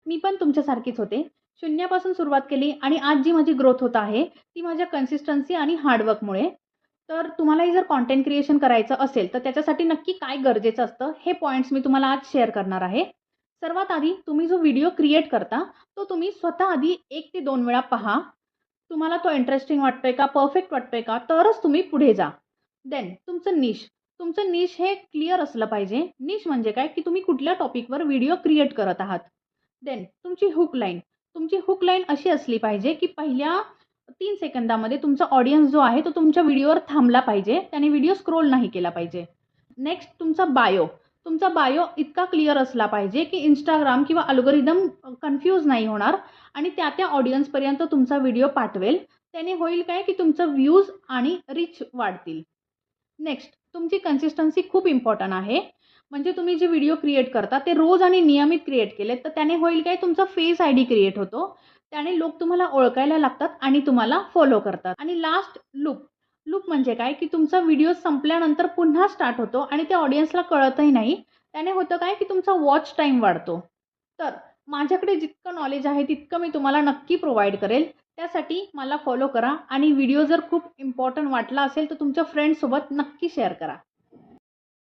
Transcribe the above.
मी पण तुमच्यासारखीच होते. शून्यापासून सुरुवात केली आणि आज जी माझी ग्रोथ होत आहे, ती माझ्या कन्सिस्टन्सी आणि हार्डवर्कमुळे. तर तुम्हालाही जर कंटेंट क्रिएशन करायचं असेल, तर त्याच्यासाठी नक्की काय गरजेचं असतं, हे पॉइंट्स मी तुम्हाला आज शेअर करणार आहे. सर्वात आधी तुम्ही जो व्हिडिओ क्रिएट करता, तो तुम्ही स्वतः आधी 1 ते 2 वेळा पहा. तुम्हाला तो इंटरेस्टिंग वाटतोय का, परफेक्ट वाटतोय का, तरच तुम्ही पुढे जा. देन तुमचं निश. तुमचं निश हे क्लिअर असलं पाहिजे. निश म्हणजे काय, की तुम्ही कुठल्या टॉपिकवर व्हिडिओ क्रिएट करत आहात. देन तुमची हुक लाईन. तुमची हुक लाईन अशी असली पाहिजे, की पहिल्या 3 सेकंदामध्ये तुमचा ऑडियन्स जो आहे, तो तुमच्या व्हिडिओवर थांबला पाहिजे. त्याने व्हिडिओ स्क्रोल नाही केला पाहिजे. नेक्स्ट तुमचा बायो. तुमचा बायो इतका क्लिअर असला पाहिजे, की Instagram किंवा अल्गोरिदम कन्फ्यूज नाही होणार आणि त्या ऑडियन्सपर्यंत तुमचा व्हिडिओ पाठवेल. त्याने होईल काय, की तुमचं व्ह्यूज आणि रीच वाढतील. नेक्स्ट तुमची कन्सिस्टन्सी खूप इम्पॉर्टंट आहे. म्हणजे तुम्ही जे व्हिडिओ क्रिएट करता ते रोज आणि नियमित क्रिएट केलेत, तर त्याने होईल काय, तुमचा फेस आयडी क्रिएट होतो. त्याने लोक तुम्हाला ओळखायला लागतात आणि तुम्हाला फॉलो करतात. आणि लास्ट लूप. लूप म्हणजे काय, की तुमचा व्हिडिओ संपल्यानंतर पुन्हा स्टार्ट होतो आणि त्या ऑडियन्सला कळतही नाही. त्याने होतं काय, की तुमचा वॉच टाईम वाढतो. तर माझ्याकडे जितकं नॉलेज आहे तितकं मी तुम्हाला नक्की प्रोव्हाईड करेल. त्यासाठी मला फॉलो करा आणि व्हिडिओ जर खूप इम्पॉर्टंट वाटला असेल तर तुमच्या फ्रेंड्ससोबत नक्की शेअर करा.